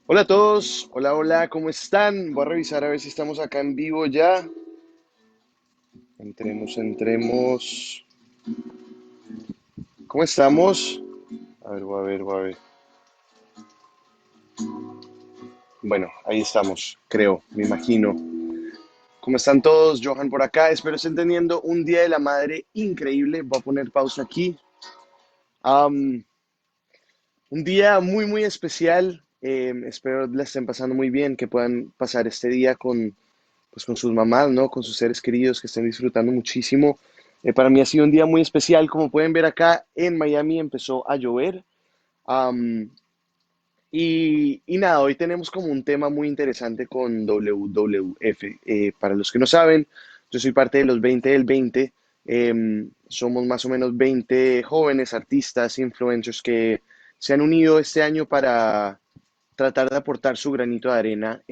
Hola a todos, hola, hola, ¿cómo están? Voy a revisar a ver si estamos acá en vivo ya. Entremos. ¿Cómo estamos? A ver, voy a ver. Bueno, ahí estamos, creo, me imagino. ¿Cómo están todos? Johan por acá. Espero estén teniendo un Día de la Madre increíble. Voy a poner pausa aquí. Am, un día muy, muy especial. Espero la estén pasando muy bien, que puedan pasar este día pues, con sus mamás, ¿no? Con sus seres queridos, que estén disfrutando muchísimo. Para mí ha sido un día muy especial. Como pueden ver acá en Miami empezó a llover. Am, y nada, hoy tenemos como un tema muy interesante con WWF. Para los que no saben, yo soy parte de los 20 del 20. Somos más o menos 20 jóvenes artistas, influencers que se han unido este año para tratar de aportar su granito de arena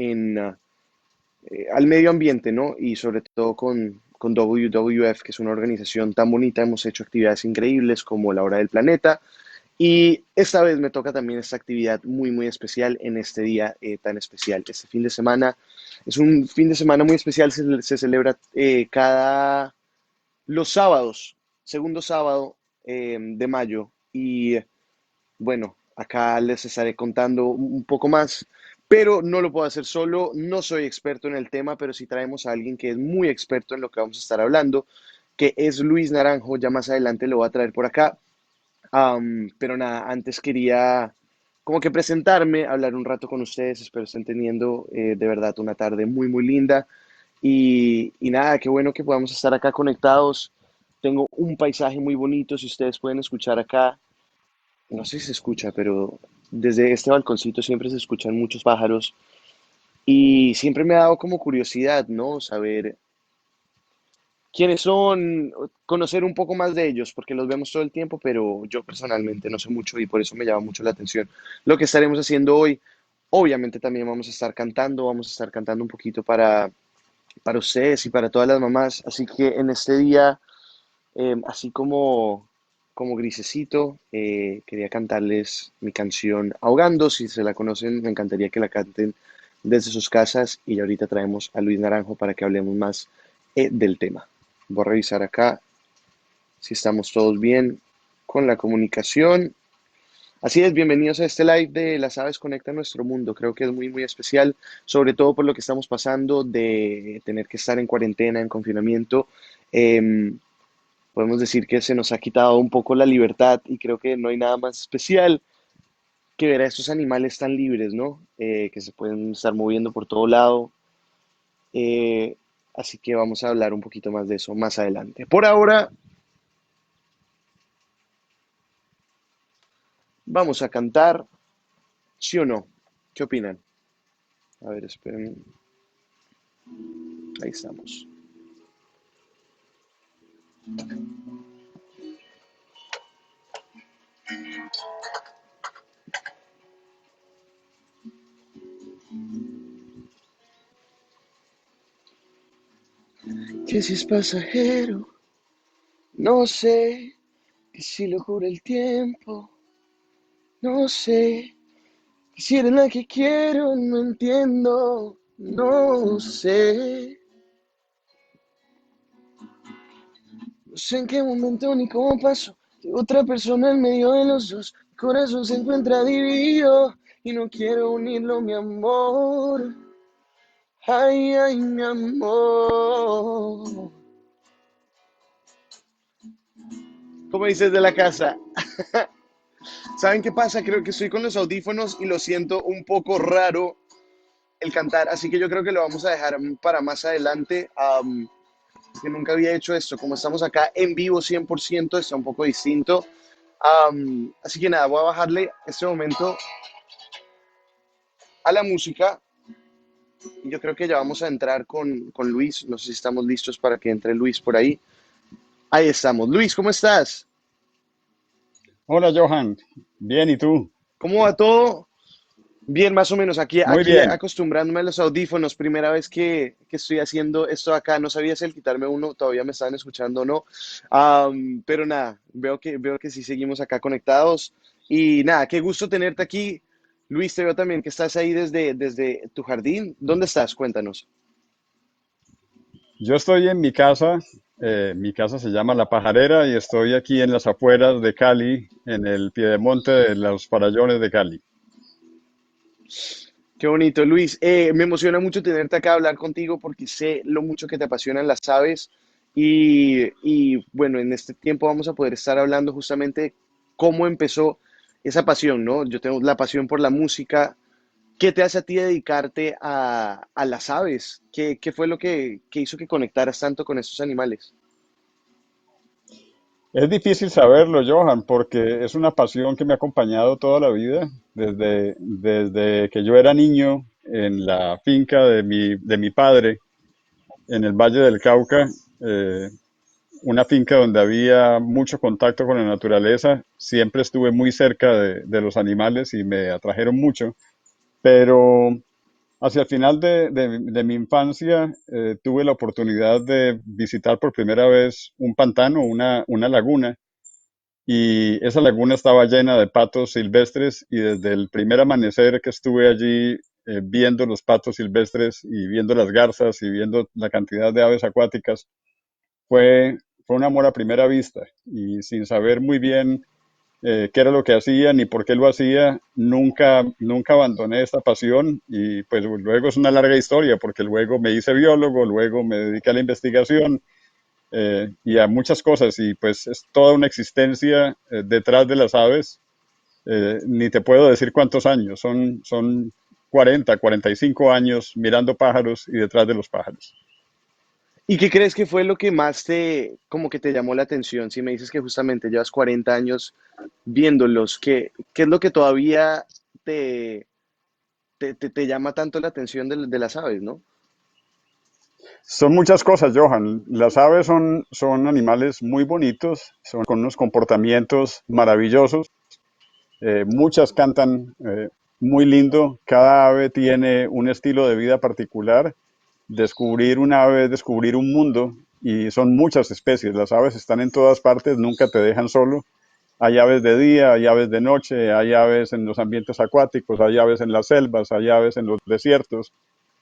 al medio ambiente, ¿no? Y sobre todo con WWF, que es una organización tan bonita. Hemos hecho actividades increíbles como la Hora del Planeta. Y esta vez me toca también esta actividad muy, muy especial en este día tan especial. Este fin de semana es un fin de semana muy especial. Se celebra los sábados, segundo sábado de mayo. Y bueno, acá les estaré contando un poco más, pero no lo puedo hacer solo. No soy experto en el tema, pero sí traemos a alguien que es muy experto en lo que vamos a estar hablando, que es Luis Naranjo. Ya más adelante lo voy a traer por acá. Pero nada, antes quería como que presentarme, hablar un rato con ustedes. Espero estén teniendo de verdad una tarde muy, muy linda. Y nada, qué bueno que podamos estar acá conectados. Tengo un paisaje muy bonito. Si ustedes pueden escuchar acá, no sé si se escucha, pero desde este balconcito siempre se escuchan muchos pájaros. Y siempre me ha dado como curiosidad, ¿no? Saber quiénes son, conocer un poco más de ellos, porque los vemos todo el tiempo, pero yo personalmente no sé mucho y por eso me llama mucho la atención lo que estaremos haciendo hoy. Obviamente también vamos a estar cantando un poquito para ustedes y para todas las mamás. Así que en este día, así como grisecito, quería cantarles mi canción Ahogando. Si se la conocen, me encantaría que la canten desde sus casas. Y ahorita traemos a Luis Naranjo para que hablemos más del tema. Voy a revisar acá si estamos todos bien con la comunicación. Así es, bienvenidos a este live de Las Aves Conectan Nuestro Mundo. Creo que es muy, muy especial, sobre todo por lo que estamos pasando de tener que estar en cuarentena, en confinamiento. Em, Podemos decir que se nos ha quitado un poco la libertad y creo que no hay nada más especial que ver a estos animales tan libres, ¿no? Que se pueden estar moviendo por todo lado. Eh, Así que vamos a hablar un poquito más de eso más adelante. Por ahora, vamos a cantar, ¿sí o no? ¿Qué opinan? A ver, esperen. Ahí estamos. Que si es pasajero, no sé. Que si lo cura el tiempo, no sé. Que si eres la que quiero, no entiendo, no sé. No sé en qué momento ni cómo pasó. Que otra persona en medio de los dos. Mi corazón se encuentra dividido y no quiero unirlo, mi amor. Ay, ay, mi amor. ¿Cómo dices de la casa? ¿Saben qué pasa? Creo que estoy con los audífonos y lo siento un poco raro el cantar, así que yo creo que lo vamos a dejar para más adelante. Que nunca había hecho esto, como estamos acá en vivo 100%, está un poco distinto. Así que nada, voy a bajarle este momento a la música y yo creo que ya vamos a entrar con Luis. No sé si estamos listos para que entre Luis por ahí. Ahí estamos. Luis, ¿cómo estás? Hola Johan, bien, ¿y tú? ¿Cómo va todo? Bien, más o menos. Aquí, Muy aquí bien. acostumbrándome a los audífonos. Primera vez que estoy haciendo esto acá. No sabía si el quitarme uno todavía me estaban escuchando o no. Pero nada, veo que sí seguimos acá conectados. Y nada, qué gusto tenerte aquí. Luis, te veo también que estás ahí desde tu jardín. ¿Dónde estás? Cuéntanos. Yo estoy en mi casa se llama La Pajarera y estoy aquí en las afueras de Cali, en el piedemonte de los Farallones de Cali. Qué bonito, Luis. Me emociona mucho tenerte acá a hablar contigo porque sé lo mucho que te apasionan las aves y bueno, en este tiempo vamos a poder estar hablando justamente cómo empezó esa pasión, ¿no? Yo tengo la pasión por la música. ¿Qué te hace a ti dedicarte a las aves? ¿Qué fue lo que hizo que conectaras tanto con estos animales? Es difícil saberlo, Johan, porque es una pasión que me ha acompañado toda la vida, desde que yo era niño en la finca de mi padre, en el Valle del Cauca, eh, una finca donde había mucho contacto con la naturaleza. Siempre estuve muy cerca de los animales y me atrajeron mucho, pero hacia el final de mi infancia tuve la oportunidad de visitar por primera vez un pantano, una laguna, y esa laguna estaba llena de patos silvestres y desde el primer amanecer que estuve allí viendo los patos silvestres y viendo las garzas y viendo la cantidad de aves acuáticas, fue un amor a primera vista y sin saber muy bien qué era lo que hacía ni por qué lo hacía, nunca abandoné esta pasión y pues luego es una larga historia porque luego me hice biólogo, luego me dediqué a la investigación y a muchas cosas y pues es toda una existencia detrás de las aves. Ni te puedo decir cuántos años, son 45 años mirando pájaros y detrás de los pájaros. ¿Y qué crees que fue lo que más como que te llamó la atención? Si me dices que justamente llevas 40 años viéndolos, ¿qué es lo que todavía te, te llama tanto la atención de las aves, ¿no? Son muchas cosas, Johan. Las aves son animales muy bonitos, son con unos comportamientos maravillosos. Muchas cantan muy lindo. Cada ave tiene un estilo de vida particular. Descubrir un ave es descubrir un mundo y son muchas especies. Las aves están en todas partes, nunca te dejan solo. Hay aves de día, hay aves de noche, hay aves en los ambientes acuáticos, hay aves en las selvas, hay aves en los desiertos,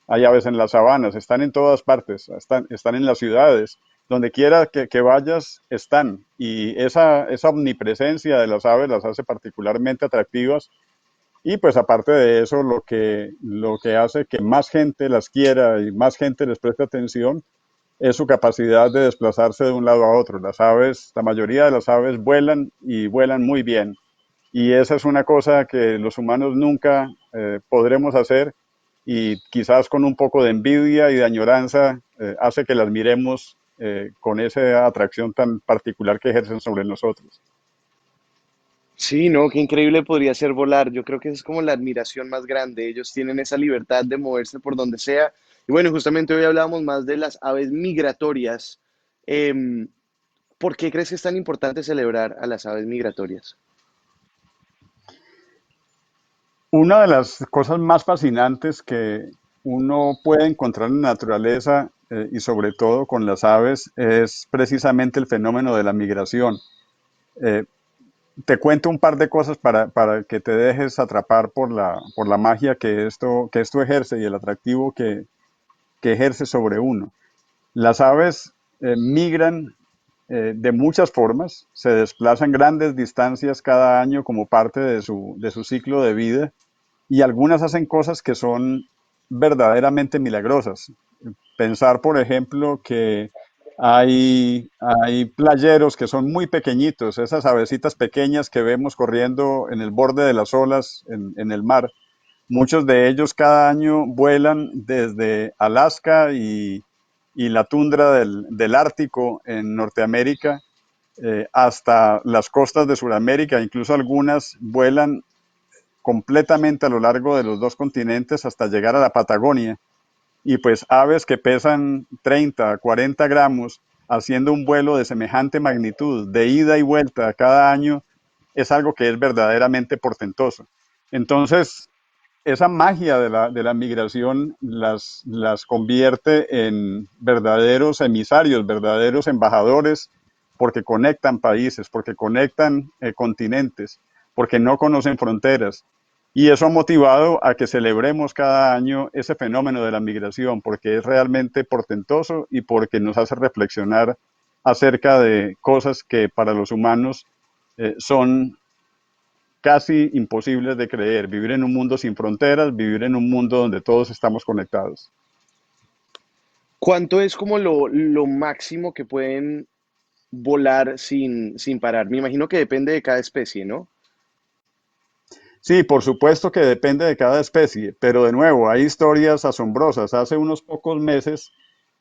hay aves en las sabanas, están en todas partes, están en las ciudades, donde quiera que vayas, están. Y esa omnipresencia de las aves las hace particularmente atractivas. Y pues aparte de eso, lo que hace que más gente las quiera y más gente les preste atención es su capacidad de desplazarse de un lado a otro. Las aves, la mayoría de las aves vuelan y vuelan muy bien. Y esa es una cosa que los humanos nunca podremos hacer y quizás con un poco de envidia y de añoranza hace que las miremos con esa atracción tan particular que ejercen sobre nosotros. Sí, no, qué increíble podría ser volar. Yo creo que es como la admiración más grande. Ellos tienen esa libertad de moverse por donde sea. Y bueno, justamente hoy hablábamos más de las aves migratorias. Em, ¿Por qué crees que es tan importante celebrar a las aves migratorias? Una de las cosas más fascinantes que uno puede encontrar en la naturaleza y sobre todo con las aves es precisamente el fenómeno de la migración. Eh, Te cuento un par de cosas para que te dejes atrapar por la magia que esto ejerce y el atractivo que ejerce sobre uno. Las aves migran de muchas formas, se desplazan grandes distancias cada año como parte de su ciclo de vida y algunas hacen cosas que son verdaderamente milagrosas. Pensar, por ejemplo, que hay playeros que son muy pequeñitos, esas avecitas pequeñas que vemos corriendo en el borde de las olas en el mar. Muchos de ellos cada año vuelan desde Alaska y la tundra del Ártico en Norteamérica hasta las costas de Sudamérica. Incluso algunas vuelan completamente a lo largo de los dos continentes hasta llegar a la Patagonia. Y pues aves que pesan 30, 40 gramos, haciendo un vuelo de semejante magnitud, de ida y vuelta cada año, es algo que es verdaderamente portentoso. Entonces, esa magia de la migración las convierte en verdaderos emisarios, verdaderos embajadores, porque conectan países, porque conectan continentes. porque no conocen fronteras. Y eso ha motivado a que celebremos cada año ese fenómeno de la migración, porque es realmente portentoso y porque nos hace reflexionar acerca de cosas que para los humanos son casi imposibles de creer. Vivir en un mundo sin fronteras, vivir en un mundo donde todos estamos conectados. ¿Cuánto es como lo máximo que pueden volar sin parar? Me imagino que depende de cada especie, ¿no? Sí, por supuesto que depende de cada especie, pero de nuevo, hay historias asombrosas. Hace unos pocos meses,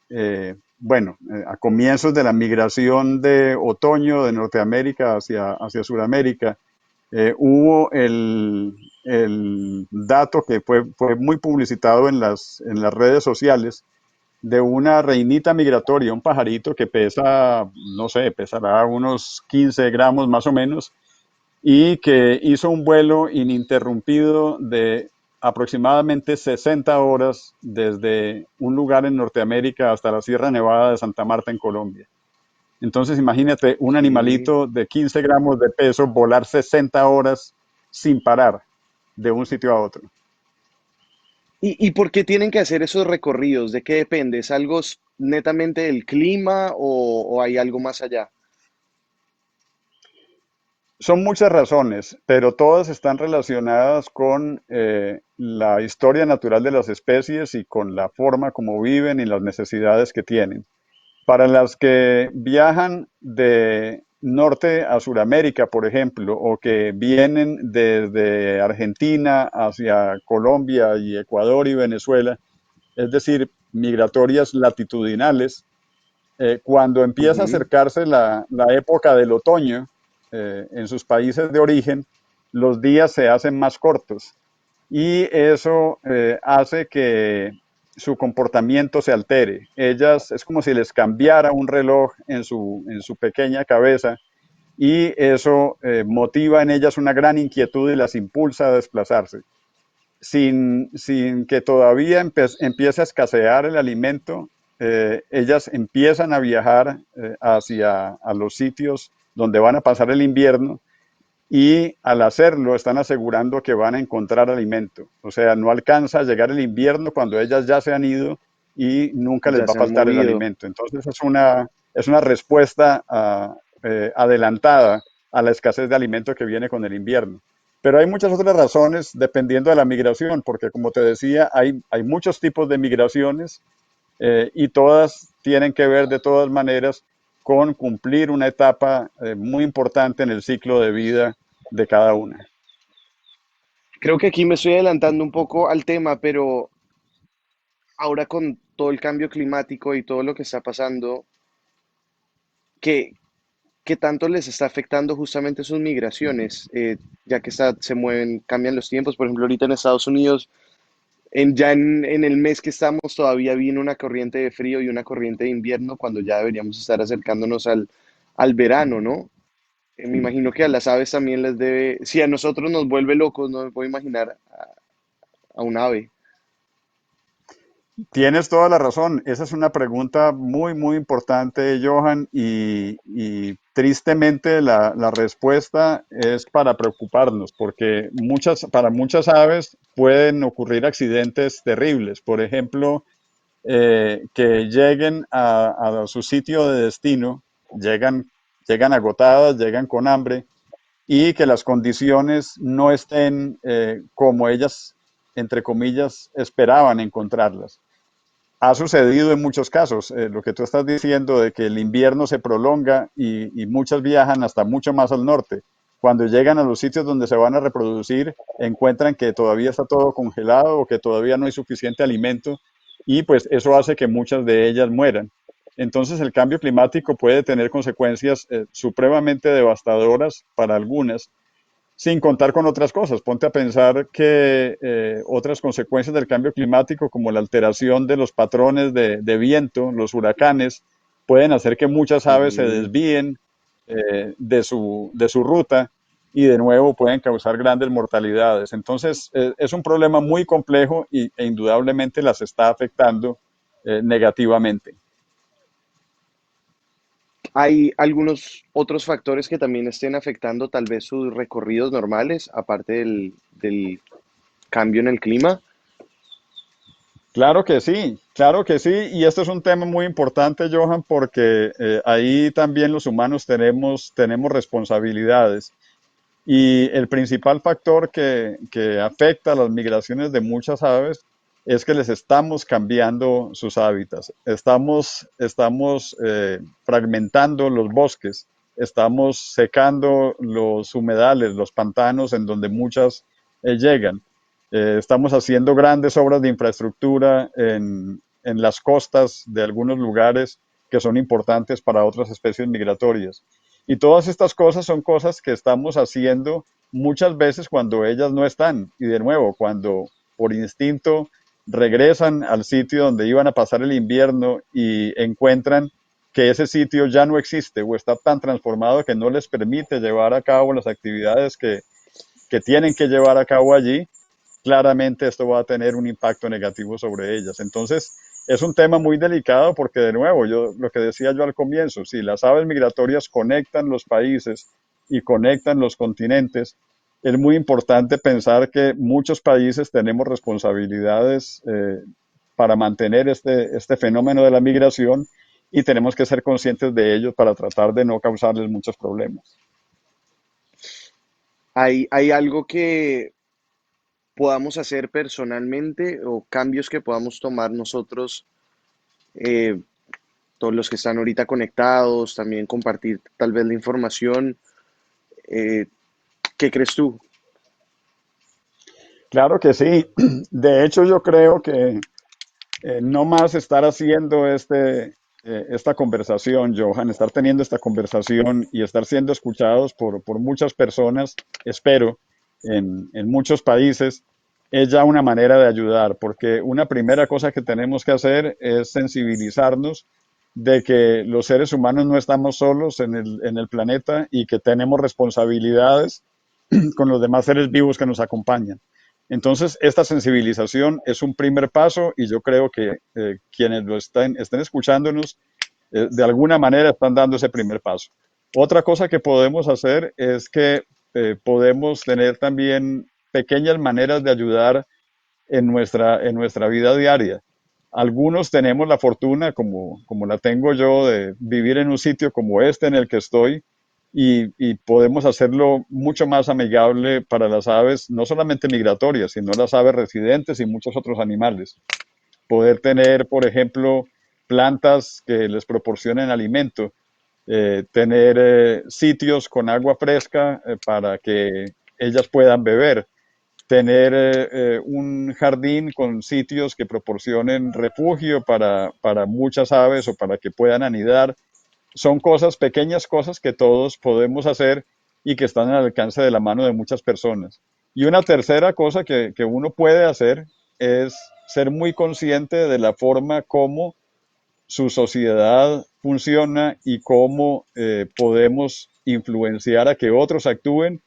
a comienzos de la migración de otoño de Norteamérica hacia Sudamérica, hubo el dato que fue muy publicitado en las redes sociales de una reinita migratoria, un pajarito que pesa, no sé, pesará unos 15 gramos más o menos, y que hizo un vuelo ininterrumpido de aproximadamente 60 horas desde un lugar en Norteamérica hasta la Sierra Nevada de Santa Marta en Colombia. Entonces imagínate un ¿Qué? animalito de 15 gramos de peso volar 60 horas sin parar de un sitio a otro. ¿Y por qué tienen que hacer esos recorridos? ¿De qué depende? ¿Es algo netamente del clima o hay algo más allá? Son muchas razones, pero todas están relacionadas con la historia natural de las especies y con la forma como viven y las necesidades que tienen. Para las que viajan de norte a Suramérica, por ejemplo, o que vienen desde Argentina hacia Colombia y Ecuador y Venezuela, es decir, migratorias latitudinales, cuando empieza a Ujú. acercarse la época del otoño en sus países de origen, los días se hacen más cortos y eso hace que su comportamiento se altere. Ellas es como si les cambiara un reloj en su pequeña cabeza y eso motiva en ellas una gran inquietud y las impulsa a desplazarse. Sin que todavía empiece a escasear el alimento, ellas empiezan a viajar hacia a los sitios donde van a pasar el invierno y al hacerlo están asegurando que van a encontrar alimento. O sea, no alcanza a llegar el invierno cuando ellas ya se han ido y nunca les Ya va a se han faltar el movido. alimento. Entonces es una respuesta adelantada a la escasez de alimento que viene con el invierno. Pero hay muchas otras razones dependiendo de la migración, porque como te decía, hay muchos tipos de migraciones y todas tienen que ver de todas maneras con cumplir una etapa muy importante en el ciclo de vida de cada una. Creo que aquí me estoy adelantando un poco al tema, pero ahora con todo el cambio climático y todo lo que está pasando, ¿qué, qué tanto les está afectando justamente sus migraciones? Ya que se mueven, cambian los tiempos. Por ejemplo, ahorita en Estados Unidos, en el mes que estamos, todavía viene una corriente de frío y una corriente de invierno, cuando ya deberíamos estar acercándonos al verano, ¿no? Me imagino que a las aves también les debe, si a nosotros nos vuelve locos, no me puedo imaginar a un ave. Tienes toda la razón. Esa es una pregunta muy, muy importante, Johan, y tristemente la respuesta es para preocuparnos, porque para muchas aves pueden ocurrir accidentes terribles. Por ejemplo, que lleguen a su sitio de destino, llegan agotadas, llegan con hambre y que las condiciones no estén como ellas, entre comillas, esperaban encontrarlas. Ha sucedido en muchos casos, lo que tú estás diciendo de que el invierno se prolonga y muchas viajan hasta mucho más al norte. Cuando llegan a los sitios donde se van a reproducir, encuentran que todavía está todo congelado o que todavía no hay suficiente alimento y pues eso hace que muchas de ellas mueran. Entonces el cambio climático puede tener consecuencias supremamente devastadoras para algunas sin contar con otras cosas. Ponte a pensar que otras consecuencias del cambio climático, como la alteración de los patrones viento, los huracanes, pueden hacer que muchas aves se Ujú. desvíen de su ruta y de nuevo pueden causar grandes mortalidades. Entonces, es un problema muy complejo e indudablemente las está afectando negativamente. ¿Hay algunos otros factores que también estén afectando tal vez sus recorridos normales, aparte del cambio en el clima? Claro que sí, y esto es un tema muy importante, Johan, porque ahí también los humanos tenemos responsabilidades. Y el principal factor que afecta a las migraciones de muchas aves es que les estamos cambiando sus hábitats. Estamos fragmentando los bosques, estamos secando los humedales, los pantanos en donde muchas llegan. Estamos haciendo grandes obras de infraestructura en las costas de algunos lugares que son importantes para otras especies migratorias. Y todas estas cosas son cosas que estamos haciendo muchas veces cuando ellas no están. Y de nuevo, cuando por instinto regresan al sitio donde iban a pasar el invierno y encuentran que ese sitio ya no existe o está tan transformado que no les permite llevar a cabo las actividades que tienen que llevar a cabo allí, claramente esto va a tener un impacto negativo sobre ellas. Entonces, es un tema muy delicado porque, de nuevo, lo que decía yo al comienzo, si las aves migratorias conectan los países y conectan los continentes, es muy importante pensar que muchos países tenemos responsabilidades para mantener este fenómeno de la migración y tenemos que ser conscientes de ello para tratar de no causarles muchos problemas. ¿Hay algo que podamos hacer personalmente o cambios que podamos tomar nosotros, eh, todos los que están ahorita conectados, también compartir tal vez la información? Eh, ¿Qué crees tú? Claro que sí. De hecho, yo creo que no más estar haciendo esta conversación, Johan, estar teniendo esta conversación y estar siendo escuchados por muchas personas, espero, en muchos países, es ya una manera de ayudar, porque una primera cosa que tenemos que hacer es sensibilizarnos de que los seres humanos no estamos solos en el planeta y que tenemos responsabilidades con los demás seres vivos que nos acompañan. Entonces, esta sensibilización es un primer paso y yo creo que quienes estén escuchándonos, de alguna manera están dando ese primer paso. Otra cosa que podemos hacer es que podemos tener también pequeñas maneras de ayudar en nuestra vida diaria. Algunos tenemos la fortuna, como la tengo yo, de vivir en un sitio como este en el que estoy y podemos hacerlo mucho más amigable para las aves, no solamente migratorias, sino las aves residentes y muchos otros animales. Poder tener, por ejemplo, plantas que les proporcionen alimento, tener sitios con agua fresca para que ellas puedan beber, tener un jardín con sitios que proporcionen refugio para muchas aves o para que puedan anidar. Son cosas, pequeñas cosas que todos podemos hacer y que están al alcance de la mano de muchas personas. Y una tercera cosa que uno puede hacer es ser muy consciente de la forma como su sociedad funciona y cómo podemos influenciar a que otros actúen,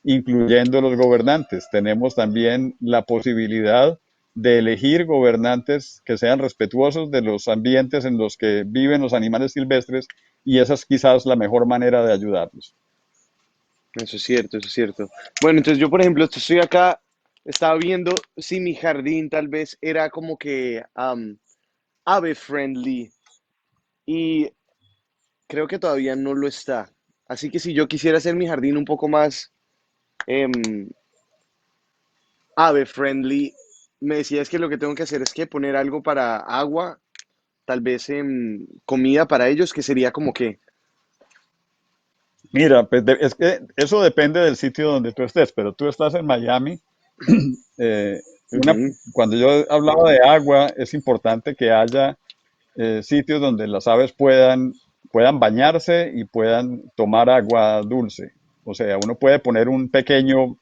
incluyendo los gobernantes. Tenemos también la posibilidad de elegir gobernantes que sean respetuosos de los ambientes en los que viven los animales silvestres y esa es quizás la mejor manera de ayudarlos. Eso es cierto, eso es cierto. Bueno, entonces yo, por ejemplo, estoy acá, estaba viendo si mi jardín tal vez era como que ave friendly y creo que todavía no lo está. Así que si yo quisiera hacer mi jardín un poco más em, ave friendly, me decías que lo que tengo que hacer es que poner algo para agua, tal vez comida para ellos, que sería como que, Mira, pues es que eso depende del sitio donde tú estés, pero tú estás en Miami. eh, una, ujú, cuando yo hablaba de agua, es importante que haya sitios donde las aves puedan bañarse y puedan tomar agua dulce. O sea, uno puede poner un pequeño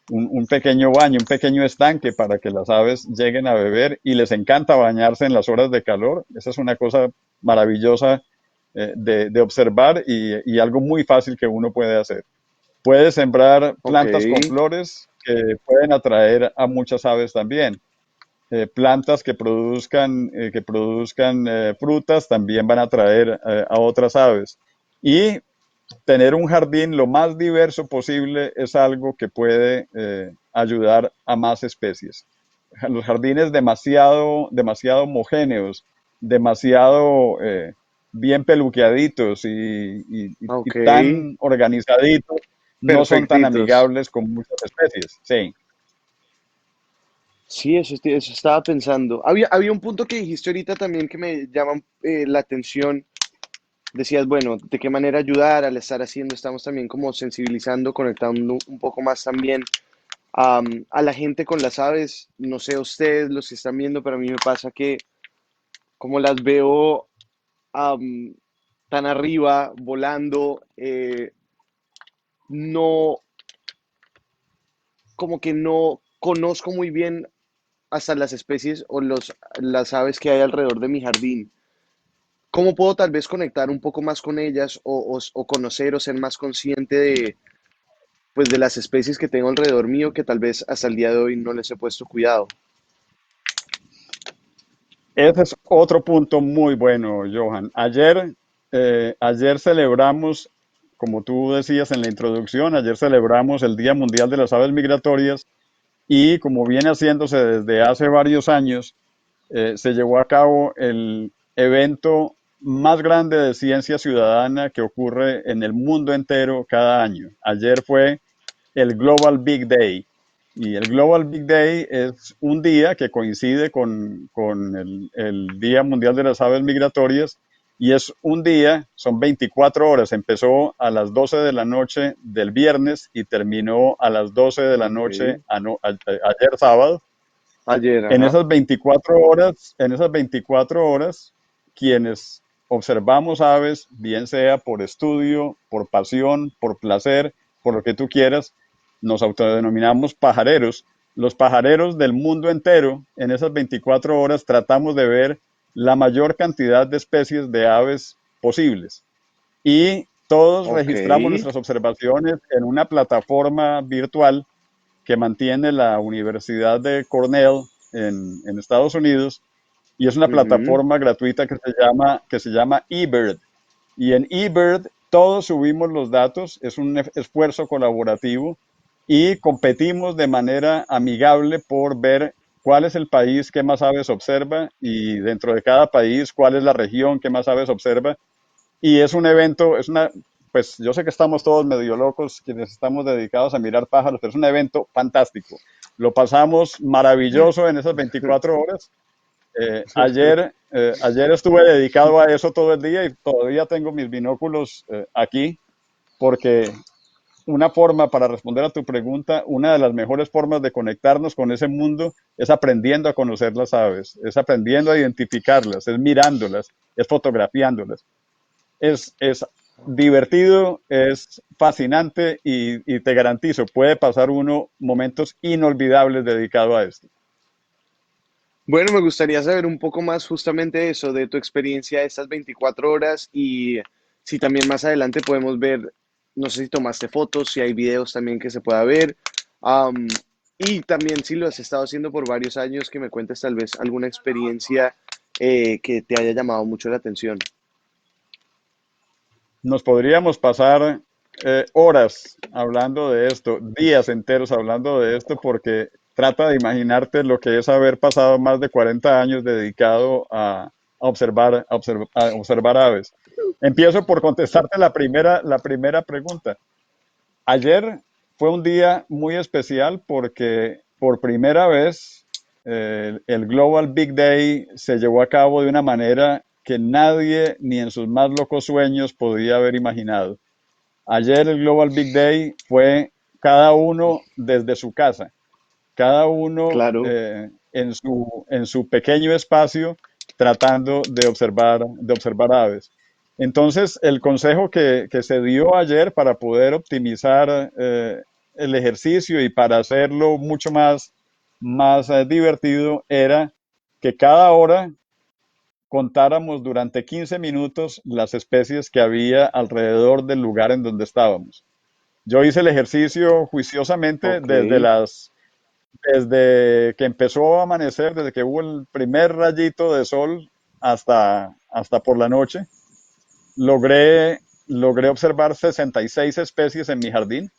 baño, un pequeño estanque para que las aves lleguen a beber y les encanta bañarse en las horas de calor. Esa es una cosa maravillosa de observar y algo muy fácil que uno puede hacer. Puede sembrar ok, plantas con flores que pueden atraer a muchas aves también. Plantas que produzcan frutas también van a atraer a otras aves. Y tener un jardín lo más diverso posible es algo que puede ayudar a más especies. Los jardines demasiado homogéneos, demasiado bien peluqueaditos y Ok, tan organizaditos, no son tan perfectitos. amigables con muchas especies. Sí, Sí, eso estaba pensando. Había un punto que dijiste ahorita también que me llama la atención. Decías, bueno, de qué manera ayudar al estar haciendo, estamos también como sensibilizando, conectando un poco más también a la gente con las aves. No sé ustedes los que están viendo, pero a mí me pasa que como las veo am, tan arriba, volando, no, como que no conozco muy bien hasta las especies o las aves que hay alrededor de mi jardín. ¿Cómo puedo tal vez conectar un poco más con ellas o conocer o ser más consciente de, pues, de las especies que tengo alrededor mío que tal vez hasta el día de hoy no les he puesto cuidado? ese es otro punto muy bueno, Johan. Ayer celebramos, como tú decías en la introducción, ayer celebramos el Día Mundial de las Aves Migratorias y como viene haciéndose desde hace varios años, se llevó a cabo el evento más grande de ciencia ciudadana que ocurre en el mundo entero cada año. Ayer fue el Global Big Day. Y el Global Big Day es un día que coincide con el Día Mundial de las Aves Migratorias y es un día, son 24 horas, empezó a las 12 de la noche del viernes y terminó a las 12 de la Ok. noche ayer sábado. Ayer, ajá. En esas 24 horas, quienes observamos aves, bien sea por estudio, por pasión, por placer, por lo que tú quieras, nos autodenominamos pajareros. Los pajareros del mundo entero, en esas 24 horas, tratamos de ver la mayor cantidad de especies de aves posibles. Y todos Ok. registramos nuestras observaciones en una plataforma virtual que mantiene la Universidad de Cornell en Estados Unidos y es una Ujú. plataforma gratuita que se llama eBird. Y en eBird todos subimos los datos, es un esfuerzo colaborativo y competimos de manera amigable por ver cuál es el país que más aves observa y dentro de cada país cuál es la región que más aves observa y es un evento, pues yo sé que estamos todos medio locos quienes estamos dedicados a mirar pájaros, pero es un evento fantástico. Lo pasamos maravilloso en esas 24 horas. Ayer estuve dedicado a eso todo el día y todavía tengo mis binóculos aquí porque una forma para responder a tu pregunta, una de las mejores formas de conectarnos con ese mundo es aprendiendo a conocer las aves, es aprendiendo a identificarlas, es mirándolas, es fotografiándolas es divertido, es fascinante y te garantizo, puede pasar uno momentos inolvidables dedicado a esto. Bueno, me gustaría saber un poco más justamente eso, de tu experiencia de estas 24 horas y si también más adelante podemos ver, no sé si tomaste fotos, si hay videos también que se pueda ver, am, y también si lo has estado haciendo por varios años, que me cuentes tal vez alguna experiencia que te haya llamado mucho la atención. Nos podríamos pasar horas hablando de esto, días enteros hablando de esto, porque trata de imaginarte lo que es haber pasado más de 40 años dedicado a observar aves. Empiezo por contestarte la primera pregunta. Ayer fue un día muy especial porque por primera vez el Global Big Day se llevó a cabo de una manera que nadie ni en sus más locos sueños podía haber imaginado. Ayer el Global Big Day fue cada uno desde su casa, cada uno Claro. en su pequeño espacio tratando de observar aves. Entonces, el consejo que se dio ayer para poder optimizar el ejercicio y para hacerlo mucho más divertido era que cada hora contáramos durante 15 minutos las especies que había alrededor del lugar en donde estábamos. Yo hice el ejercicio juiciosamente Ok. desde que empezó a amanecer, desde que hubo el primer rayito de sol hasta por la noche. Logré logré observar 66 especies en mi jardín.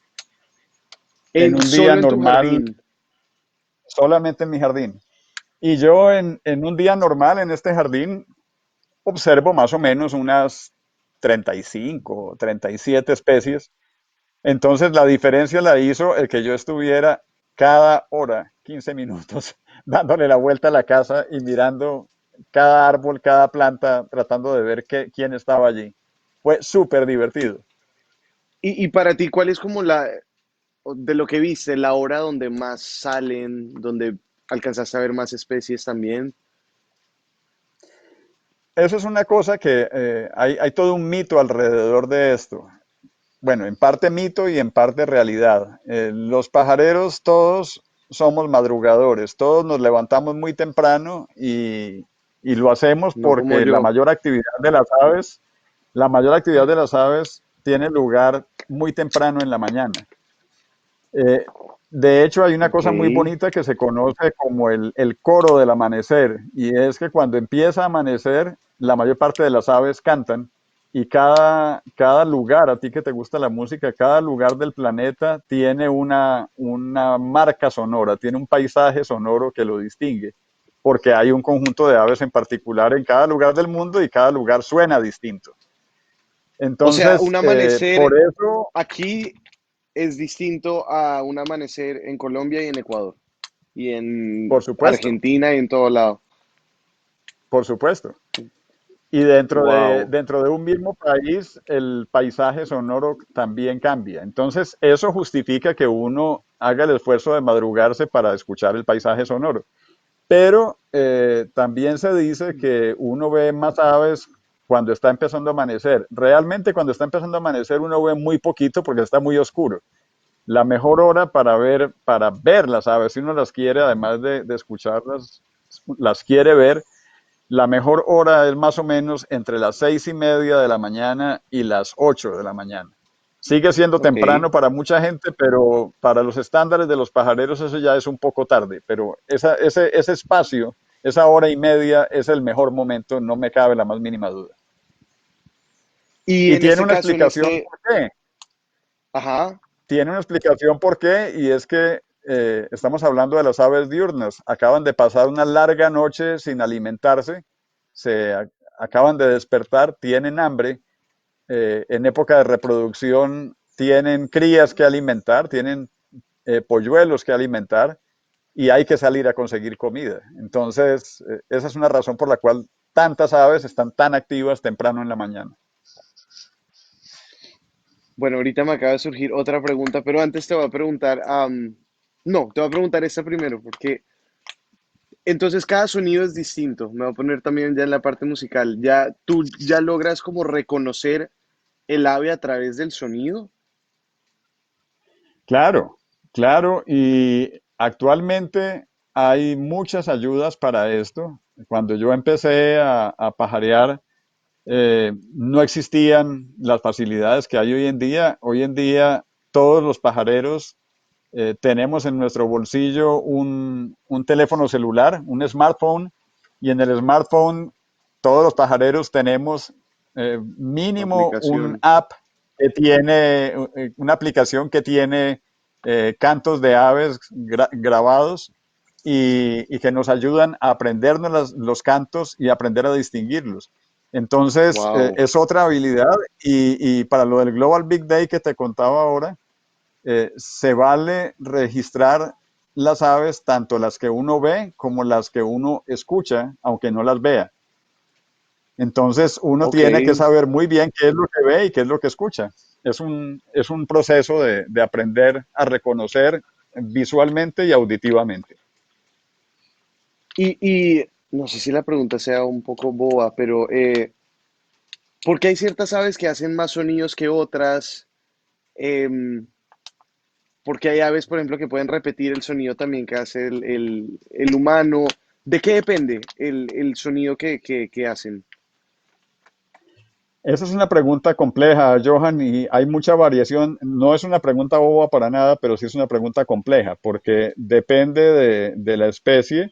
En En, un día solo en tu normal, jardín. solamente en mi jardín. Y yo en un día normal en este jardín observo más o menos unas 35, 37 especies. Entonces la diferencia la hizo el que yo estuviera cada hora, 15 minutos, dándole la vuelta a la casa y mirando cada árbol, cada planta, tratando de ver quién estaba allí. Fue súper divertido. Y para ti, ¿cuál es como de lo que viste, la hora donde más salen, donde alcanzaste a ver más especies también? Eso es una cosa que hay todo un mito alrededor de esto. Bueno, en parte mito y en parte realidad. Los pajareros todos somos madrugadores, todos nos levantamos muy temprano y lo hacemos No como porque yo. la mayor actividad de las aves tiene lugar muy temprano en la mañana. Eh, de hecho, hay una Ok. cosa muy bonita que se conoce como el coro del amanecer, y es que cuando empieza a amanecer, la mayor parte de las aves cantan, y cada lugar, a ti que te gusta la música, cada lugar del planeta tiene una marca sonora, tiene un paisaje sonoro que lo distingue, porque hay un conjunto de aves en particular en cada lugar del mundo y cada lugar suena distinto. O sea, un Entonces, por amanecer eso, aquí es distinto a un amanecer en Colombia y en Ecuador, y en por supuesto, Argentina y en todo lado. por supuesto. Y Wow. dentro de un mismo país, el paisaje sonoro también cambia. Entonces, eso justifica que uno haga el esfuerzo de madrugarse para escuchar el paisaje sonoro. Pero también se dice que uno ve más aves cuando está empezando a amanecer. Realmente cuando está empezando a amanecer uno ve muy poquito porque está muy oscuro. La mejor hora para ver las aves, si uno las quiere, además de escucharlas, las quiere ver, la mejor hora es más o menos entre las 6:30 de la mañana y las 8 de la mañana. Sigue siendo Ok. temprano para mucha gente, pero para los estándares de los pajareros eso ya es un poco tarde. Pero ese espacio, esa hora y media es el mejor momento, no me cabe la más mínima duda. Y Y en tiene este una caso, en explicación este, por qué. ajá, Tiene una explicación por qué, y es que estamos hablando de las aves diurnas. Acaban de pasar una larga noche sin alimentarse, acaban de despertar, tienen hambre, en época de reproducción tienen crías que alimentar, tienen polluelos que alimentar y hay que salir a conseguir comida. Entonces, esa es una razón por la cual tantas aves están tan activas temprano en la mañana. bueno, ahorita me acaba de surgir otra pregunta, pero antes te voy a preguntar, no, te voy a preguntar esta primero, porque entonces cada sonido es distinto. Me voy a poner también ya en la parte musical. Ya tú ya logras como reconocer el ave a través del sonido. Claro, claro, y actualmente hay muchas ayudas para esto. Cuando yo empecé a pajarear, no existían las facilidades que hay hoy en día. Hoy en día todos los pajareros tenemos en nuestro bolsillo un teléfono celular, un smartphone, y en el smartphone todos los pajareros tenemos mínimo un Aplicación. app que tiene, una aplicación que tiene cantos de aves grabados y que nos ayudan a aprendernos los cantos y aprender a distinguirlos. Entonces, Wow. es otra habilidad y para lo del Global Big Day que te contaba ahora, se vale registrar las aves, tanto las que uno ve como las que uno escucha, aunque no las vea. Entonces, uno Ok. tiene que saber muy bien qué es lo que ve y qué es lo que escucha. Es un proceso de aprender a reconocer visualmente y auditivamente. Y no sé si la pregunta sea un poco boba, pero ¿por qué hay ciertas aves que hacen más sonidos que otras? Em, Porque hay aves, por ejemplo, que pueden repetir el sonido también que hace el humano. ¿De qué depende el sonido que hacen? Esa es una pregunta compleja, Johan, y hay mucha variación. No es una pregunta boba para nada, pero sí es una pregunta compleja, porque depende de la especie.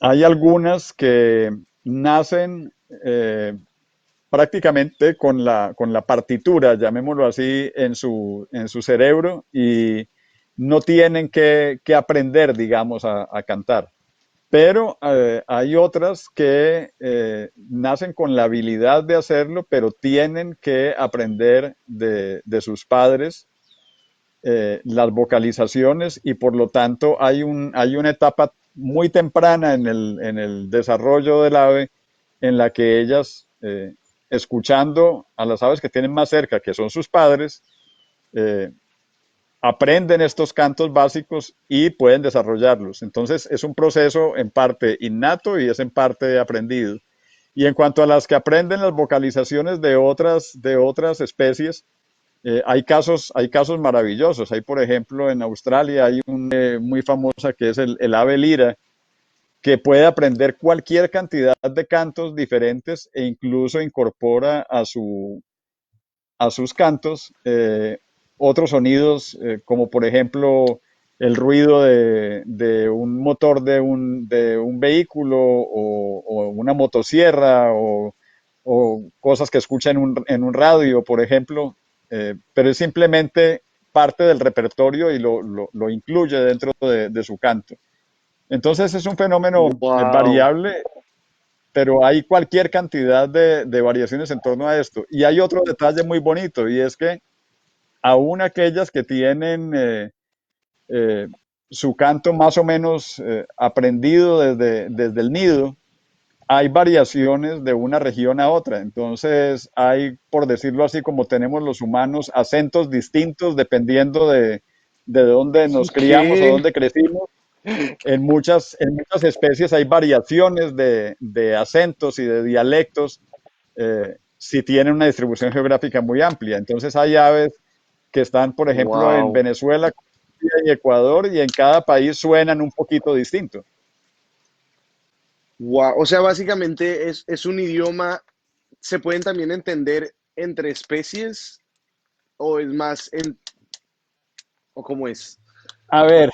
Hay algunas que nacen, prácticamente con la partitura, llamémoslo así, en su cerebro y no tienen que aprender, digamos, a cantar. Pero hay otras que nacen con la habilidad de hacerlo, pero tienen que aprender de sus padres las vocalizaciones y por lo tanto hay una etapa muy temprana en el desarrollo del ave en la que ellas, escuchando a las aves que tienen más cerca, que son sus padres, eh, aprenden estos cantos básicos y pueden desarrollarlos. Entonces es un proceso en parte innato y es en parte aprendido. Y en cuanto a las que aprenden las vocalizaciones de otras especies, hay casos maravillosos. Hay, por ejemplo, en Australia hay una muy famosa que es el ave lira, que puede aprender cualquier cantidad de cantos diferentes e incluso incorpora a sus cantos otros sonidos, como por ejemplo el ruido de un motor de un vehículo o una motosierra o cosas que escucha en un radio, por ejemplo, pero es simplemente parte del repertorio y lo incluye dentro de su canto. Entonces es un fenómeno Wow. variable, pero hay cualquier cantidad de variaciones en torno a esto. Y hay otro detalle muy bonito, y es que aún aquellas que tienen eh, su canto más o menos aprendido desde el nido, hay variaciones de una región a otra. Entonces hay, por decirlo así, como tenemos los humanos, acentos distintos dependiendo de dónde nos criamos o ¿Qué? dónde crecimos. En muchas especies hay variaciones de acentos y de dialectos si tienen una distribución geográfica muy amplia. Entonces hay aves que están, por ejemplo, en Wow. Venezuela y Ecuador y en cada país suenan un poquito distinto. Wow. O sea, básicamente es un idioma, ¿se pueden también entender entre especies o es más en, o cómo es? A ver,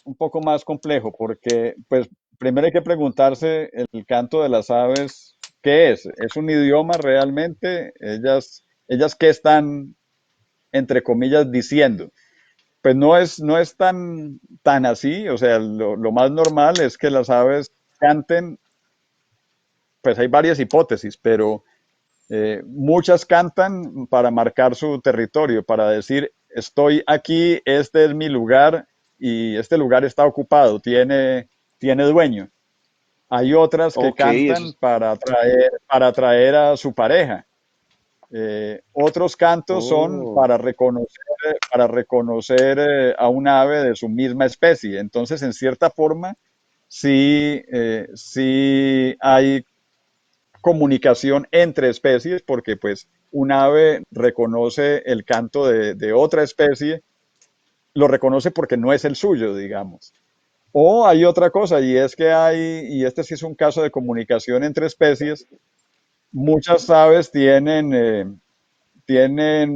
un poco más complejo porque, pues, primero hay que preguntarse el canto de las aves, ¿qué es? ¿Es un idioma realmente? Ellas qué están, entre comillas, diciendo. Pues no es tan así, o sea, lo más normal es que las aves canten, pues hay varias hipótesis, pero muchas cantan para marcar su territorio, para decir, estoy aquí, este es mi lugar y este lugar está ocupado, tiene dueño. Hay otras que Ok, eso cantan es. para atraer a su pareja. Otros cantos son Oh, para reconocer a un ave de su misma especie. Entonces, en cierta forma, sí hay comunicación entre especies porque pues un ave reconoce el canto de otra especie, lo reconoce porque no es el suyo, digamos. O hay otra cosa y es que y este sí es un caso de comunicación entre especies, muchas aves tienen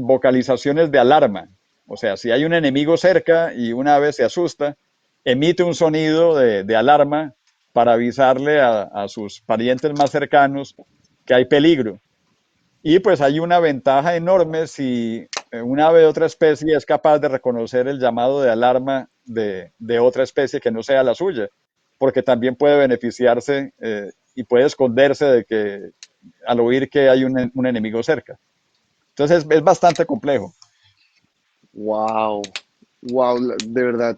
vocalizaciones de alarma. O sea, si hay un enemigo cerca y una ave se asusta, emite un sonido de alarma para avisarle a sus parientes más cercanos que hay peligro. Y pues hay una ventaja enorme si un ave de otra especie es capaz de reconocer el llamado de alarma de otra especie que no sea la suya, porque también puede beneficiarse y puede esconderse de que al oír que hay un enemigo cerca. Entonces es bastante complejo. wow. Wow, de verdad.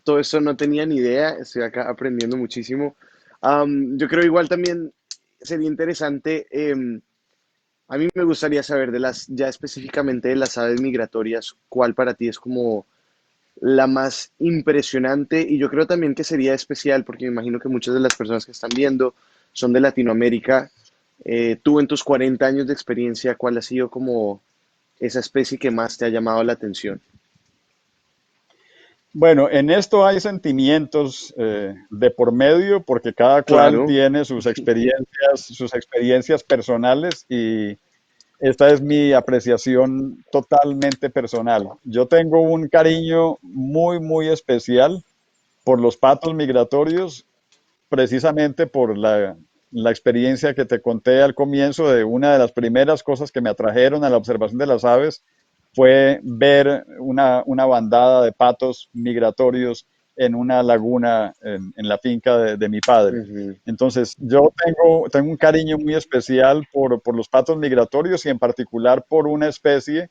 Todo eso no tenía ni idea. Estoy acá aprendiendo muchísimo. Yo creo igual también sería interesante. A mí me gustaría saber de las, ya específicamente de las aves migratorias, cuál para ti es como la más impresionante y yo creo también que sería especial porque me imagino que muchas de las personas que están viendo son de Latinoamérica. Tú en tus 40 años de experiencia, ¿cuál ha sido como esa especie que más te ha llamado la atención? Bueno, en esto hay sentimientos de por medio porque cada cual Claro, tiene sus experiencias personales y esta es mi apreciación totalmente personal. Yo tengo un cariño muy especial por los patos migratorios, precisamente la experiencia que te conté al comienzo de una de las primeras cosas que me atrajeron a la observación de las aves fue ver una bandada de patos migratorios en una laguna en la finca de mi padre. Ujú, Entonces, yo tengo un cariño muy especial por los patos migratorios y en particular por una especie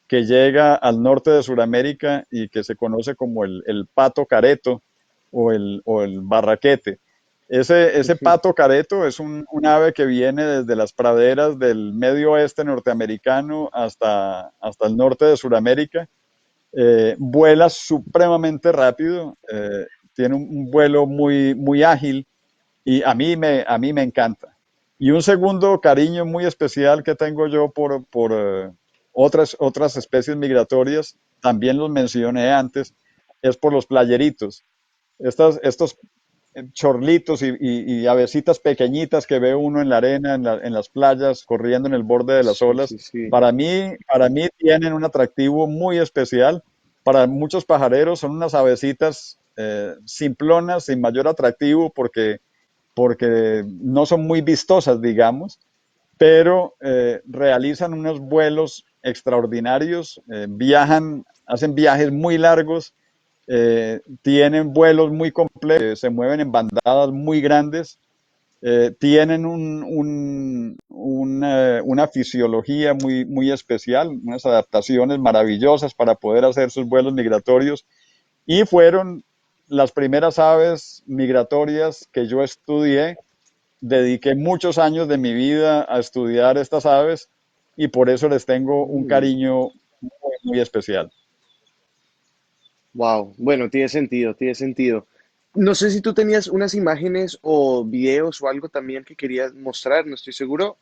que llega al norte de Sudamérica y que se conoce como el pato careto o el barraquete. Ese ujú, pato careto es un ave que viene desde las praderas del medio oeste norteamericano hasta el norte de Sudamérica. Vuela supremamente rápido, tiene un vuelo muy ágil y a mí me encanta. Y un segundo cariño muy especial que tengo yo por otras especies migratorias, también los mencioné antes, es por los playeritos. Estos chorlitos y avecitas pequeñitas que ve uno en la arena, en las playas, corriendo en el borde de las sí, olas, sí, sí. para mí tienen un atractivo muy especial. Para muchos pajareros son unas avecitas simplonas, sin mayor atractivo, porque no son muy vistosas, digamos, pero realizan unos vuelos extraordinarios, hacen viajes muy largos, tienen vuelos muy complejos, se mueven en bandadas muy grandes, tienen una fisiología muy especial, unas adaptaciones maravillosas para poder hacer sus vuelos migratorios y fueron las primeras aves migratorias que yo estudié. Dediqué muchos años de mi vida a estudiar estas aves y por eso les tengo un cariño muy especial. Wow, bueno, tiene sentido, tiene sentido. No sé si tú tenías unas imágenes o videos o algo también que querías mostrar, no estoy seguro,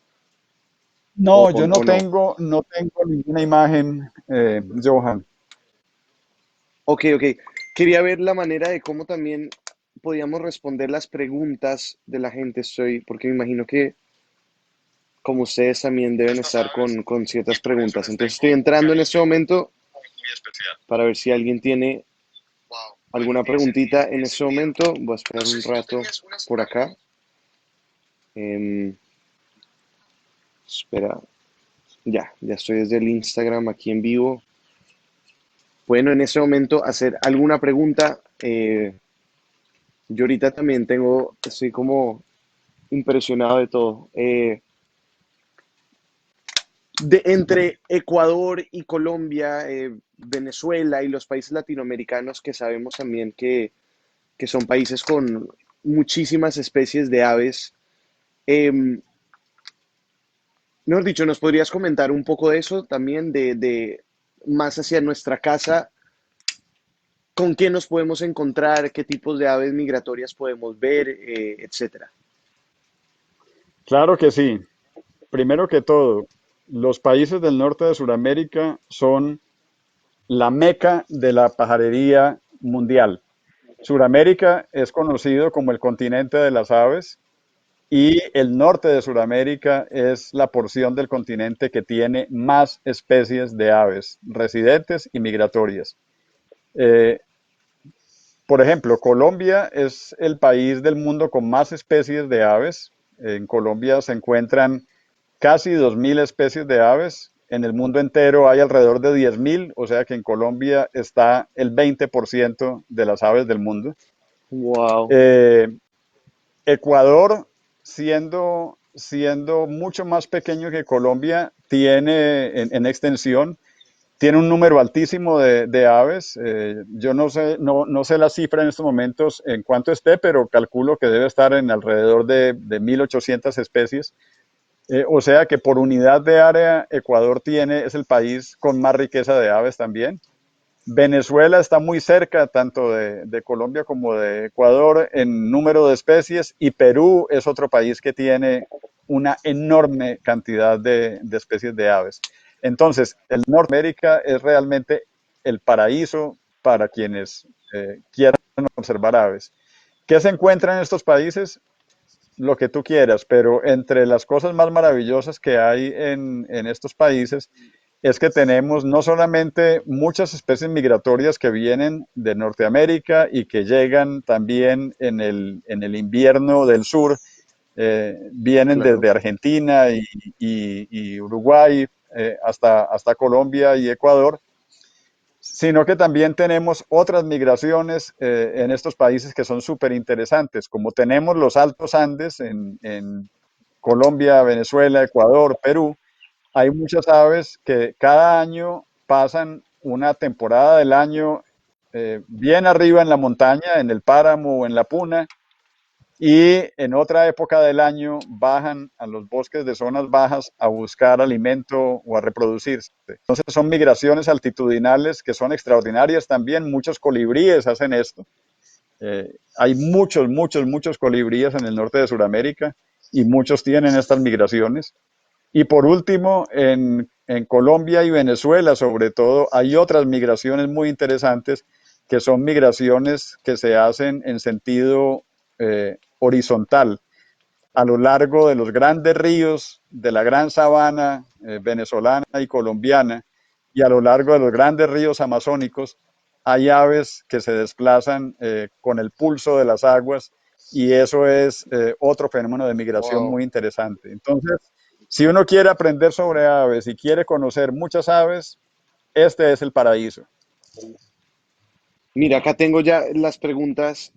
No, yo no o no. tengo ninguna imagen, Johan. Ok, ok. Quería ver la manera de cómo también podíamos responder las preguntas de la gente, porque me imagino que como ustedes también deben estar con ciertas preguntas. Entonces estoy entrando en este momento para ver si alguien tiene alguna preguntita en este momento. Voy a esperar un rato por acá. Em, espera, ya estoy desde el Instagram aquí en vivo. Bueno, en este momento hacer alguna pregunta. Yo ahorita también estoy como impresionado de todo. Entre Ecuador y Colombia, Venezuela y los países latinoamericanos que sabemos también que son países con muchísimas especies de aves. em, Mejor dicho, ¿nos podrías comentar un poco de eso también, de más hacia nuestra casa? ¿Con qué nos podemos encontrar? ¿Qué tipos de aves migratorias podemos ver? Etcétera. Claro que sí. Primero que todo, los países del norte de Sudamérica son la meca de la pajarería mundial. Sudamérica es conocido como el continente de las aves y el norte de Sudamérica es la porción del continente que tiene más especies de aves residentes y migratorias. Eh, por ejemplo, Colombia es el país del mundo con más especies de aves. En Colombia se encuentran casi 2.000 especies de aves. En el mundo entero hay alrededor de 10.000, o sea que en Colombia está el 20% de las aves del mundo. Wow. Eh, Ecuador, siendo mucho más pequeño que Colombia, tiene en extensión, tiene un número altísimo de aves. Yo no sé la cifra en estos momentos en cuánto esté, pero calculo que debe estar en alrededor de 1.800 especies. O sea que por unidad de área, Ecuador es el país con más riqueza de aves también. Venezuela está muy cerca tanto de Colombia como de Ecuador en número de especies y Perú es otro país que tiene una enorme cantidad de especies de aves. Entonces, el Norteamérica es realmente el paraíso para quienes quieran observar aves. ¿Qué se encuentra en estos países? Lo que tú quieras, pero entre las cosas más maravillosas que hay en estos países es que tenemos no solamente muchas especies migratorias que vienen de Norteamérica y que llegan también en el invierno del sur, vienen claro. desde Argentina y Uruguay hasta Colombia y Ecuador, sino que también tenemos otras migraciones en estos países que son súper interesantes, como tenemos los Altos Andes en Colombia, Venezuela, Ecuador, Perú. Hay muchas aves que cada año pasan una temporada del año bien arriba en la montaña, en el páramo o en la puna, y en otra época del año bajan a los bosques de zonas bajas a buscar alimento o a reproducirse. Entonces son migraciones altitudinales que son extraordinarias también. Muchos colibríes hacen esto. Hay muchos colibríes en el norte de Sudamérica y muchos tienen estas migraciones. Y por último, en Colombia y Venezuela, sobre todo, hay otras migraciones muy interesantes que son migraciones que se hacen en sentido horizontal a lo largo de los grandes ríos de la gran sabana venezolana y colombiana y a lo largo de los grandes ríos amazónicos hay aves que se desplazan con el pulso de las aguas y eso es otro fenómeno de migración Wow. muy interesante. Entonces, si uno quiere aprender sobre aves y quiere conocer muchas aves, este es el paraíso. Mira, acá tengo ya las preguntas.